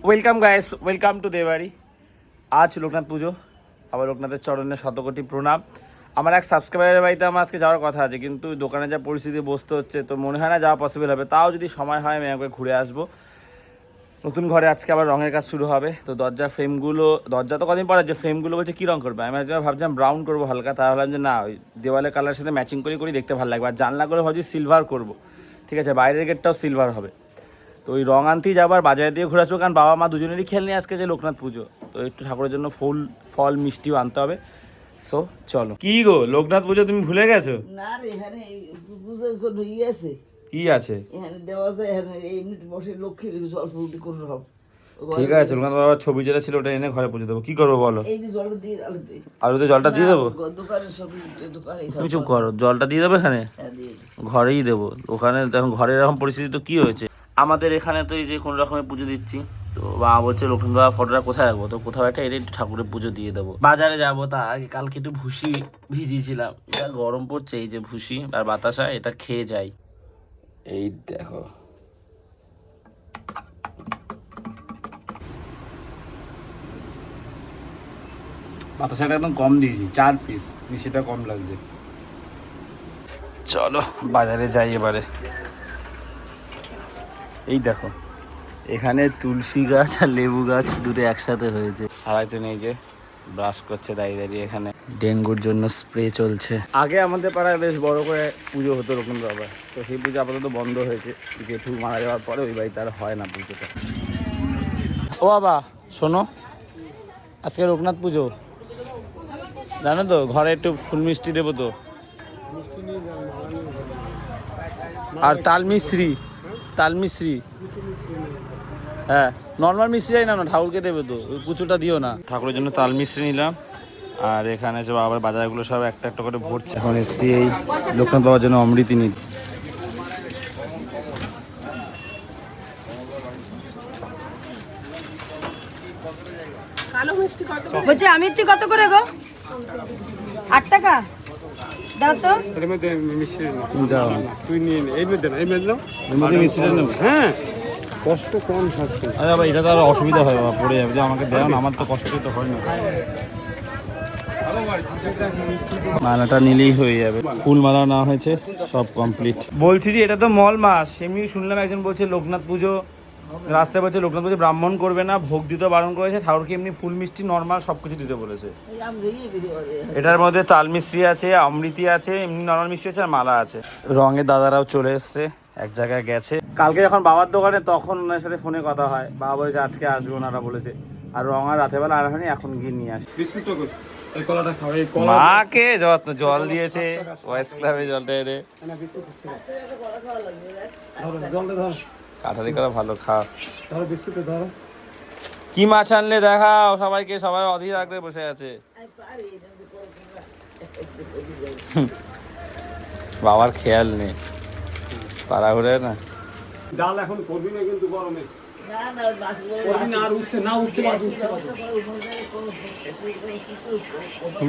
Welcome guys, welcome to দেবাড়ি। আজ লোকনাথ পুজো, আবার লোকনাথের চরণে শতকোটি প্রণাম। আমার এক সাবস্ক্রাইবারের বাড়িতে আমার আজকে যাওয়ার কথা আছে, কিন্তু দোকানে যা পরিস্থিতি বসতে হচ্ছে, তো মনে হয় না যাওয়া পসিবল হবে। তাও যদি সময় হয় আমি একবার ঘুরে আসবো। নতুন ঘরে আজকে আবার রঙের কাজ শুরু হবে, তো দরজার ফ্রেমগুলো, দরজা তো কদিন পরে যে ফ্রেমগুলো বলছে কী রঙ করবে, আমি ভাবছিলাম ব্রাউন করবো হালকা, তা ভাবলাম যে না, ওই দেওয়ালের কালারের সাথে ম্যাচিং করি দেখতে ভালো লাগবে। আর জানলাগুলো ভাবছি সিলভার করবো, ঠিক আছে, বাইরের গেটটাও সিলভার হবে। তো ওই রং আনতেই যাবার বাজারে দিয়ে ঘুরে আসবো, কারণ বাবা মা দুজনেরই খেয়াল নেই আজকে যে লোকনাথ পুজো, তো একটু ঠাকুরের জন্য ফুল ফল মিষ্টিও আনতে হবে। সো চলো। কি গো, লোকনাথ পুজো তুমি ভুলে গেছো? না রে, এখানে পুজোর কোনো ইয়ে আছে, কি আছে? এখানে দেওয়া যায়, এখানে এমনি বসে লক্ষ্মীর জল ফুটি করে সব। ঠিক আছে, লোকনাথ বাবার ছবি যেটা ছিল ওটা এনে ঘরে পুজো দেবো। কি করবো বলো? এই যে জলটা দিয়ে আলুতে আলুতে জলটা দিয়ে দেবো? দোকানে সব দোকানে তুমি চুপ করো, জলটা দিয়ে দেবো এখানে? দিয়ে ঘরেই দেবো। ওখানে এখন ঘরের এরকম পরিস্থিতি, তো কি হয়েছে আমাদের এখানে, তো এই যে কোনো রকমের পুজো দিচ্ছি, তো বাবা বলছে লোকনাথ বাবা ফটোটা কোথায় রাখবো, তো কোথাও একটা এনে একটু ঠাকুরের পুজো দিয়ে দেবো। বাজারে যাবো তা আগে কালকে একটু ভুসি ভিজিয়েছিলাম, যা গরম পড়ছে, এই যে ভুসি আর বাতাসা, এটা খেয়ে যাই। এই দেখো, বাতাসাটা একদম কম দিয়েছি, 4 পিস, মিষ্টিটা কম লাগছে। চলো বাজারে যাই এবারে। এই দেখো, এখানে তুলসী গাছ আর লেবু গাছ দুটো একসাথে হয়েছে। আর একজন এই যে ব্রাশ করছে দাঁড়িয়ে দাঁড়িয়ে, এখানে ডেঙ্গুর জন্য স্প্রে চলছে। আগে আমাদের পাড়ায় বেশ বড় করে পুজো হতো লোকনাথ বাবার, তো সেই পুজো আপাতত বন্ধ হয়েছে। জেঠু মারা যাওয়ার পরে ওই বাড়িতে আর হয় না পুজোটা। ও বাবা শোনো, আজকে লোকনাথ পুজো জানো তো, ঘরে একটু ফুল মিষ্টি দেবো তো, আর তাল মিশ্রি। হ্যাঁ, নর্মাল মিষ্টিটাই না, ঠাকুরকে দেবে তো, ওই কুচুটা দিও না। ঠাকুরের জন্য তাল মিশ্রি নিলাম, আর এখানে যে বাবার বাজারগুলো সব একটা একটা করে ভরছে। এখন এসছি এই লোকনাথ বাবার জন্য অমৃতি নিই। বলছি অমৃতি কত করে গো? 8 টাকা দাও তো। তুই নিয়ে মিষ্টিটা নেব। হ্যাঁ, কষ্ট কম থাকছে। আরে বাবা, এটা তো আর অসুবিধা হয় বাবা, পড়ে যাবে, যে আমাকে দেও না, আমার তো কষ্ট তো হয় না। মালাটা নিলেই হয়ে যাবে, ফুল মালা না হয়েছে, সব কমপ্লিট। বলছি যে এটা তো মল মাস, এমনি শুনলাম একজন বলছে লোকনাথ পুজো, রাস্তায় বলছে লোকনাথ পুজো ব্রাহ্মণ করবে না, ভোগ দিতে বারণ করেছে, ঠাকুরকে এমনি ফুল মিষ্টি নর্মাল সব কিছু দিতে বলেছে। এটার মধ্যে তাল মিষ্টি আছে, অমৃতি আছে, এমনি নর্মাল মিষ্টি আছে, আর মালা আছে। রঙের দাদারাও চলে এসছে, এক জায়গায় গেছে। কালকে যখন বাবার দোকানে, তখন ওনার সাথে ফোনে কথা হয়, বাবা বলেছে আজকে আসবে, ওনারা বলেছে। আর রং আর রাতের বেলা আর হয়নি, এখন গিয়ে নিয়ে আসে। মাকে জল দিয়েছে, বয়েস ক্লাবে জলটা এনে। কাঠারি করা ভালো, খাও। কি মাছ আনলে দেখাও সবাইকে, সবাই অধীর আগ্রহে বসে আছে। বাবার খেয়াল নেই, পাড়া ঘুরে না। ডাল এখন করবি না কিন্তু গরমে।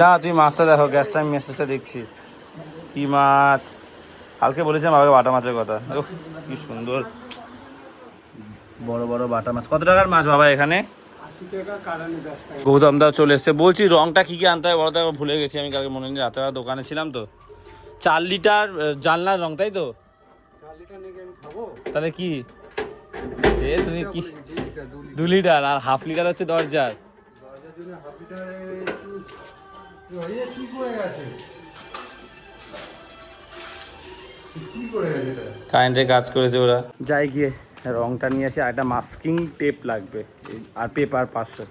না তুমি মাছটা দেখো, গ্যাসটা আমি মেসেজটা দেখছি। কি মাছ, কালকে বলেছিলাম বাবাকে বাটা মাছের কথা। কি সুন্দর বড় বড় বাটা মাছ। কত টাকার মাছ বাবা এখানে? গৌতম দাও চলে এসছে। বলছি রংটা কি কি আনতে হয় বলো তো, ভুলে গেছি আমি, কালকে মনে নেই, রাতে দোকানে ছিলাম তো। 4 লিটার জানলার রং, তাই তো? তাহলে কি তুমি কি 2 লিটার, আর হাফ লিটার হচ্ছে দরজার। কারেন্টের কাজ করেছে ওরা। যাই গিয়ে রংটা নিয়ে আসি, আর একটা মাস্কিং টেপ লাগবে, আর পেপার 500।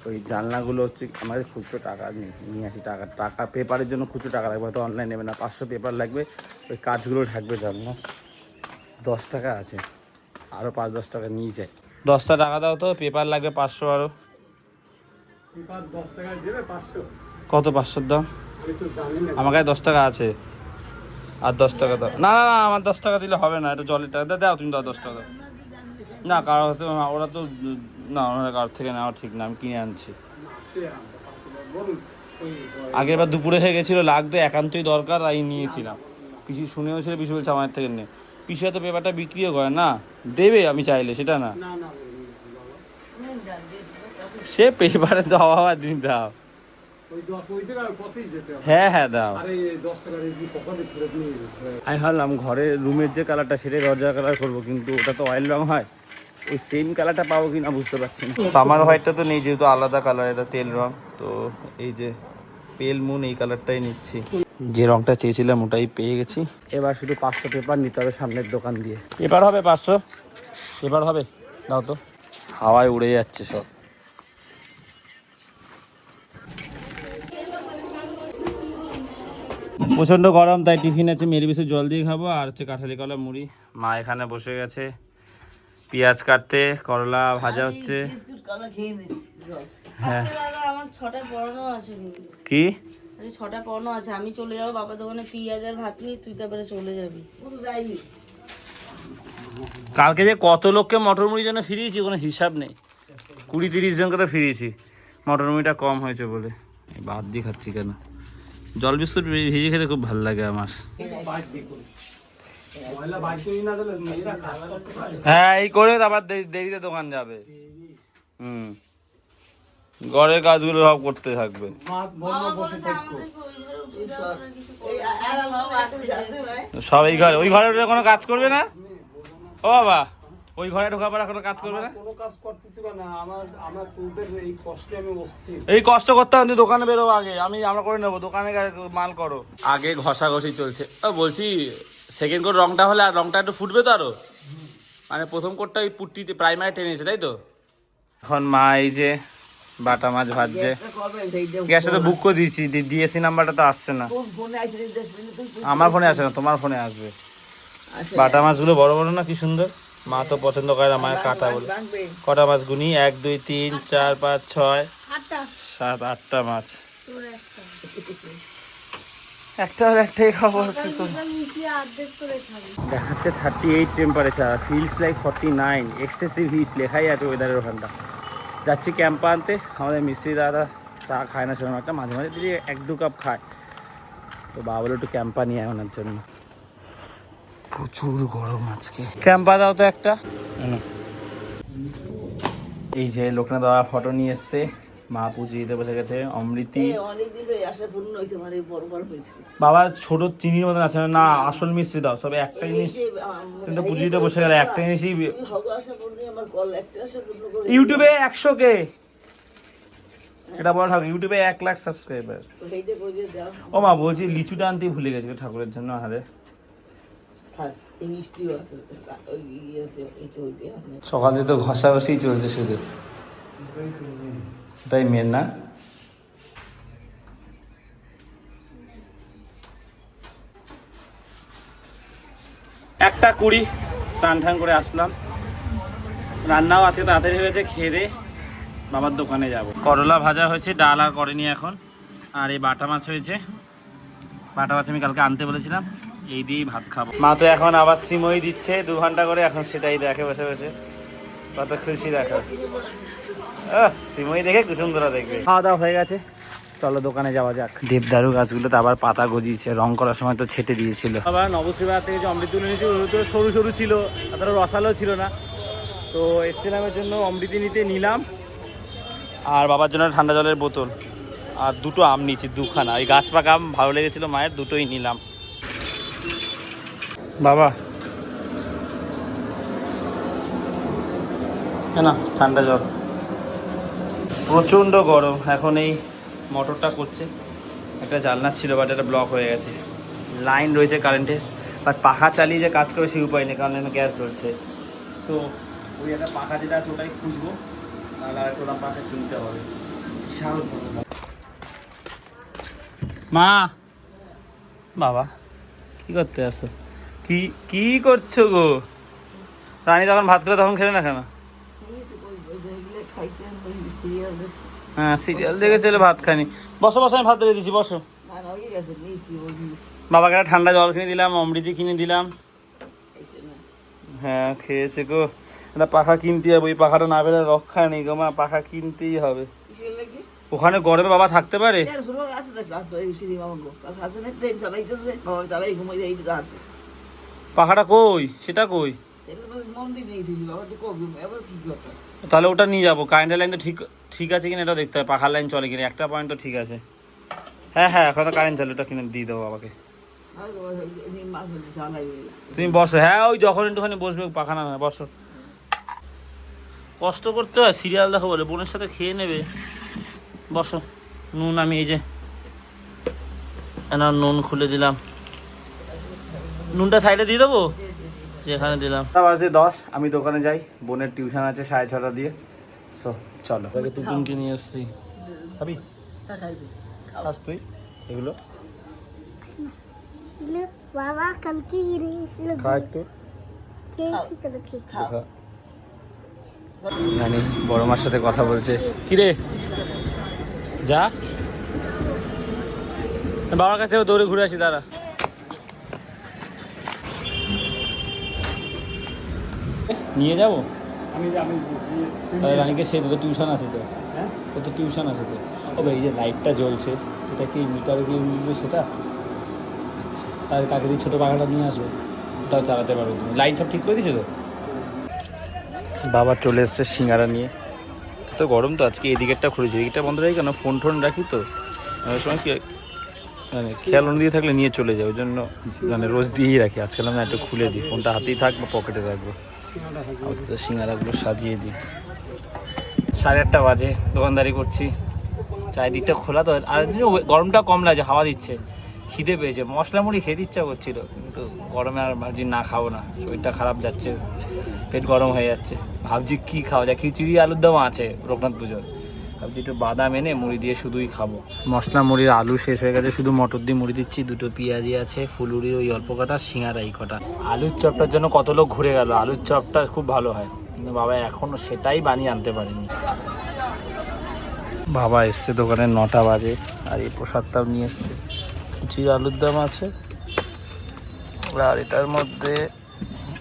ওই জানলাগুলো হচ্ছে আমাদের খুচরো টাকা নেই, নিয়ে আসি টাকা পেপারের জন্য খুচরো টাকা লাগবে, হয়তো অনলাইন নেবে না। 500 পেপার লাগবে, ওই কাজগুলো থাকবে জানলা। 10 টাকা আছে, আরও 5-10 টাকা নিয়ে যায়। 10টা টাকা দাও তো, পেপার লাগবে 500 আরও। কত 500 দাও? আমার কাছে 10 টাকা আছে, আর 10 টাকা দাও। না না না, আমার 10 টাকা দিলে হবে না, এটা জলের টাকা দাও, তুমি দাও 10 টাকা দাও। না কারো হচ্ছে ওরা তো, না ওনারা কারোর থেকে নেওয়া ঠিক না, আমি কিনে আনছি। আগের বার দুপুরে হয়ে গেছিলো, লাগতো একান্তই দরকার, তাই নিয়েছিলাম। পিসি শুনেও ছিল, পিসি বলছে আমার থেকে নে। পিসি তো পেপারটা বিক্রিও করে না, দেবে আমি চাইলে, সেটা না। সে পেপারে দাও আবার তুমি দাও। ওই 10 ওই জায়গায় পথেই যেতে হবে। হ্যাঁ হ্যাঁ দাও। আরে 10 টাকা রেজি পকেটে ফেরত নিয়ে যেতে। আমি ভাবলাম ঘরে রুমের যে কালারটা সেটাই দরজা কালার করবো, কিন্তু ওটা তো অয়েল রং হয়, ওই সেম কালারটা পাবো কিনা বুঝতে পারছি না। সামার হোয়াইটটা তো নেই, যেহেতু আলাদা কালার, এটা তেল রং। তো এই যে পেল মুন এই কালারটাই নিচ্ছি, যে রংটা চেয়েছিলাম ওটাই পেয়ে গেছি। এবার শুধু 500 পেপার নিতে হবে সামনের দোকান দিয়ে। পেপার হবে 500 পেপার হবে, দাও তো। হাওয়ায় উড়ে যাচ্ছে সব। প্রচণ্ড গরম, তাই টিফিন আছে মেরিবিসে জল দিয়ে খাবো, আর হচ্ছে কাঁঠালি কলা মুড়ি। মা এখানে বসে গেছে পেঁয়াজ কাটতে, করলা ভাজা হচ্ছে। বিস্কুট কলা খেয়ে নিচ্ছি জল। হ্যাঁ আজকে দাদা আমার 6টায় পড়ানো আছে কিন্তু। কি আজকে 6টায় পড়ানো আছে, আমি চলে যাবো বাবার দোকানে পেঁয়াজ আর ভাত নিয়ে, তুই তারপরে চলে যাবি। ও তো যাইবি। কালকে যে কত লোককে মটর মুড়ির জন্য ফিরিয়েছি কোনো হিসাব নেই, 20-30 জনকে তো ফিরিয়েছি মটর মুড়িটা কম হয়েছে বলে। এই বাদ দিয়ে খাচ্ছি কেন, জল বিস্কুট ভেজে খেতে খুব ভালো লাগে আমার। ময়লা বাইক করে না দিলে মেয়েরা কাজ করতে পারে। হ্যাঁ এই করে আবার দেরিতে দোকান যাবে। ঘরের কাজগুলো সব করতে থাকবে। মা বন্ধ বসে থাকো। এই আর আমার যাতে ভাই সব এই ঘরে, ওই ঘরে উঠে কোনো কাজ করবে না ও বাবা, ওই ঘরে ঢোকা পড়া কোনো কাজ করবে না। কোনো কাজ করতেছি না, আমার তোদের এই কষ্টে আমি অস্থির। এই কষ্ট করতে হবে, দোকানে বেরো আগে, আমরা করে নেবো, দোকানে মাল করো আগে। ঘষাঘষি চলছে। বলছি সেকেন্ড কোট রংটা হলে আর রংটা একটু ফুটবে তো আরো, মানে প্রথম কোটটা ওই পুট্টিতে প্রাইমারি টেনেছে তাই তো। এখন মা এই যে বাটা মাছ ভাজছে, করবেন সেই যে গ্যাসটা তো বুক করে দিয়েছি, ডিএসসি নাম্বারটা তো আসছে না। কোন ফোনে আইছে দেখবেন তুই। আমার ফোনে আসে না, তোমার ফোনে আসবে। আচ্ছা বাটা মাছগুলো বড় বড় না, কি সুন্দর। মা তো পছন্দ করে না, মায়ের কাটা বলে। বাংবে কটা মাছ গুনি, 1 2 3 4 5 6 8টা 7 8টা মাছ। তোর একটা একটা আর একটাই খবর। মিশিয়ে অর্ধেক করে খাবি। দেখাচ্ছে 38 temperature, feels like 49, excessive hit লেখাই আছে ওয়েদারের ওখানটা। যাচ্ছি ক্যাম্পা আনতে, আমাদের মিস্ত্রি দাদা চা খায় না সেরকম একটা, মাঝে মাঝে দিদি 1-2 কাপ খায়, তো বাবা বলে একটু ক্যাম্পা নিয়ে আনার জন্য। প্রচুর গরম আজকে, ক্যাম্পা দাও তো একটা। এই যে লোকনাথ বাবা ফটো নিয়ে এসছে, মা পুজো দিতে বসে গেছে। অমৃতি অনেকদিন ধরে আশা পূর্ণ হয়েছে, মানে বড় বড় হয়েছে। বাবা ছোট চিনির মতন আছে না, আসল মিষ্টি দাও। সবে একটা জিনিস, তুমি তো পুজো দিতে বসে গেলে, একটা জিনিসই। আশা পূর্ণ আমার কল একটা আশা পূর্ণ করে ইউটিউবে 100K, এটা বড় ঠাকুর, ইউটিউবে 1 লাখ সাবস্ক্রাইবার। সেইটা করে দাও। ও মা বলছি লিচুটা আনতেই ভুলে গেছি ঠাকুরের জন্য। আরে থাক এই মিষ্টিও আছে, ওই ইয়ে আছে, এই তো ওই দিয়ে আপনার সকাল থেকে তো ঘষাঘষি চলছে শুধু, তাই মেন না। একটা 20 স্নান টান করে আসলাম, রান্নাও আজকে তাড়াতাড়ি হয়েছে। খেয়ে দে বাবার দোকানে যাব। করলা ভাজা হয়েছে, ডাল আর করেনি এখন। আর এই বাটা মাছ হয়েছে, বাটা মাছ আমি কালকে আনতে বলেছিলাম, এই দিয়েই ভাত খাবো। মা তো এখন আবার সিমই দিচ্ছে 2 ঘন্টা করে, এখন সেটাই দেখে বসে বসে, কত খুশি দেখো। সিমই দেখে কুসুন্দরা দেখবে। খাওয়া দাওয়া হয়ে গেছে, চলো দোকানে যাওয়া যাক। দেবদারু গাছগুলোতে আবার পাতা গজিয়েছে, রং করার সময় তো ছেটে দিয়েছিল। আবার নবশ্রীবা থেকে যে অমৃত তুলে নিয়েছি, ওগুলো তো সরু সরু ছিল, তারপরে রসালো ছিল না, তো এসছিলামের জন্য অমৃতি নিতে নিলাম। আর বাবার জন্য ঠান্ডা জলের বোতল, আর 2টো আম নিয়েছি, 2খানা। ওই গাছ পাকা আম ভালো লেগেছিলো মায়ের, 2টোই নিলাম। বাবা না ঠান্ডা জল, প্রচণ্ড গরম। এখন এই মোটরটা করছে, একটা জানলা ছিল বাট এটা ব্লক হয়ে গেছে, লাইন রয়েছে কারেন্টের, বাট পাখা চালিয়ে যে কাজ করে সেই উপায় নেই, কারণ গ্যাস জ্বলছে। সো ওই একটা পাখা যেটা আছে ওটাই খুঁজবো, নাহলে আর একটা পাখা কিনতে হবে। মা বাবা কি করতে আসো, কি কি করছো গো? রানী তখন ভাত করে তখন খেলে না কেন? খাইতে ওই সিরিয়াল দেখছি। হ্যাঁ সিরিয়াল দেখে চলে ভাত খানি। বসো বসো, আমি ভাত দিয়ে দিচ্ছি, বসো। না না ওই গেছে নিয়েছি ওই নিয়েছি বাবাকে একটা ঠান্ডা জল কিনে দিলাম, অমৃতি কিনে দিলাম। খাইছে না। হ্যাঁ খেয়েছে গো। একটা পাখা কিনতে হবে, ওই পাখাটা না পেলে রক্ষা নেই গো মা, পাখা কিনতেই হবে। কিসের লাগে? ওখানে গরমে বাবা থাকতে পারে? এর শুরু আছে দেখ রাত এই সিরি মামঙ্গ আছে না, ট্রেন চালাইতে বাবা চালাই ঘুমাই যাই এটা আছে। পাখাটা কই, সেটা কই? এটা মন্দির নিয়ে দিয়েছি বাবা, তো কবি এবার কি কথা তাহলে ওটা নিয়ে যাবো। কারেন্টের লাইনটা ঠিক ঠিক আছে কিনা এটা দেখতে হবে, পাখার লাইন চলে কিনা। একটা পয়েন্ট তো ঠিক আছে। হ্যাঁ হ্যাঁ, এখন তো কারেন্ট চলে, ওটা কিনে দিয়ে দেবো বাবাকে। তুমি বসো, হ্যাঁ ওই যখন একটুখানি বসবে, পাখা না বসো। কষ্ট করতে হয়, সিরিয়াল দেখো বলে, বোনের সাথে খেয়ে নেবে। বসো। নুন আমি এই যে না নুন খুলে দিলাম, নুনটা সাইডে দিয়ে দেবো যেখানে দিলাম। বাজে 10, আমি দোকানে যাই, বোনের টিউশন আছে 6:30 দিয়ে। সো চলো, তুতুনকে নিয়ে এসছি। খাবি খাস তুই এগুলো? বাবা কালকে খা একটু। খা জানি বড় মার সাথে কথা বলছে। কিরে যা, বাবার কাছে দৌড়ে ঘুরে আসি, দাঁড়া। নিয়ে যাবো আমি তাহলে রানীকে, সেই তো টিউশন আছে তো। হ্যাঁ ও তো টিউশন আছে তো। ও ভাই, এই যে লাইটটা জ্বলছে, এটা কি মিটারে কি উঠবে সেটা? আচ্ছা, তাহলে তাকে দিয়ে ছোটো পাখাটা নিয়ে আসবো, ওটাও চালাতে পারবো তুমি। লাইট সব ঠিক করে দিয়েছো তো? বাবা চলে এসছে সিঙ্গারা নিয়ে। তো গরম তো আজকে, এদিকেরটা খুলেছি, এদিকটা বন্ধ রাখি কেন, ফোন টোন রাখি তো অনেক সময়, কি মানে খেয়াল দিয়ে থাকলে নিয়ে চলে যায়, ওই জন্য মানে রোজ দিয়েই রাখি। আজকাল আমি একটু খুলে দিই, ফোনটা হাতেই থাক বা পকেটে রাখবো। তো সিঙ্গারাগুলো সাজিয়ে দিই। 8:30 বাজে, দোকানদারি করছি, চারিদিকটা খোলা তো। আর গরমটা কম লাগছে, হাওয়া দিচ্ছে। খিদে পেয়েছে, মশলা মুড়ি খেতে ইচ্ছা করছিল, কিন্তু গরমে আর ভাবছি না খাবো না, শরীরটা খারাপ যাচ্ছে, পেট গরম হয়ে যাচ্ছে। ভাবছি কী খাওয়া যায়, খিচুড়ি আলুর দম আছে লোকনাথ পুজোর, ভাবছি একটু বাদাম এনে মুড়ি দিয়ে শুধুই খাবো। মশলা মুড়ির আলু শেষ হয়ে গেছে, শুধু মটর দিয়ে মুড়ি দিচ্ছি। 2টো পেঁয়াজি আছে, ফুলুরি ওই অল্প কটা, সিঙ্গারা এই কটা। আলুর চপটার জন্য কত লোক ঘুরে গেল, আলুর চপটা খুব ভালো হয়, কিন্তু বাবা এখনও সেটাই বানিয়ে আনতে পারেনি। বাবা এসছে দোকানে 9টা বাজে, আর এই প্রসাদটাও নিয়ে এসছে, খিচুড়ি আলুর দম আছে, আর এটার মধ্যে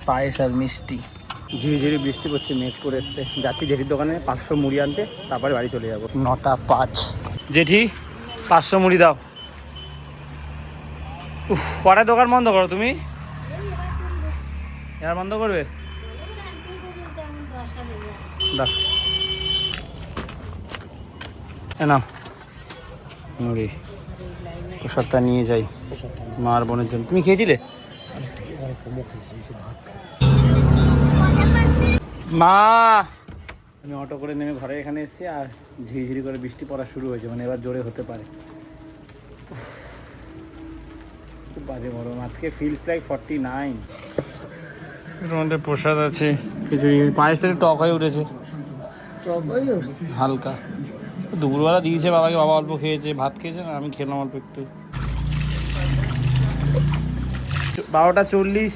পায়েস আর মিষ্টি। ঝিরি ঝিরি বৃষ্টি পড়ছে, মেঘ করে এসছে। যাচ্ছি জেঠির দোকানে 500 মুড়ি আনতে, তারপরে বাড়ি চলে যাবো। 9:05। জেঠি 500 মুড়ি দাও। উফ, কটায় দোকান বন্ধ করো তুমি? এবার বন্ধ করবে? দাও না মুড়ি, প্রসাদটা নিয়ে যাই মার বোনের জন্য। তুমি খেয়েছিলে? মা, আমি অটো করে নেমে ঘরে এখানে এসেছি, আর ঝিরিঝিরি করে বৃষ্টি পড়া শুরু হয়েছে, মানে এবার জোরে হতে পারে। খুব বাজে গরম আজকে, ফিলস লাইক 49। তোমাদের প্রসাদ আছে, খিচুড়ি, পায়েসটা টক হয়ে উঠেছে হালকা। দুপুরবেলা দিয়েছে বাবাকে, বাবা অল্প খেয়েছে, ভাত খেয়েছে না, আমি খেলাম অল্প একটু। 12:40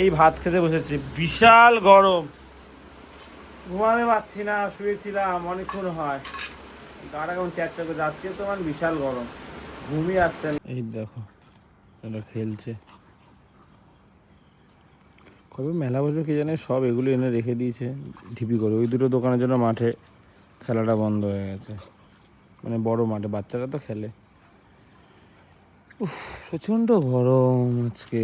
এই ভাত খেতে বসেছে, বিশাল গরম, ঘুমাতে পারছি না, শুয়েছিলাম অনেকক্ষণ হয়, গাটা কেমন চ্যাটটা করছে। আজকে তো মানে বিশাল গরম, ঘুমিয়ে আসছে। এই দেখো এটা খেলছে, কবে মেলা বসবে কি জানে, সব এগুলো এনে রেখে দিয়েছে ঢিপি করে। ওই 2টো দোকানের জন্য মাঠে খেলাটা বন্ধ হয়ে গেছে, মানে বড় মাঠে বাচ্চারা তো খেলে। উফ, প্রচণ্ড গরম আজকে।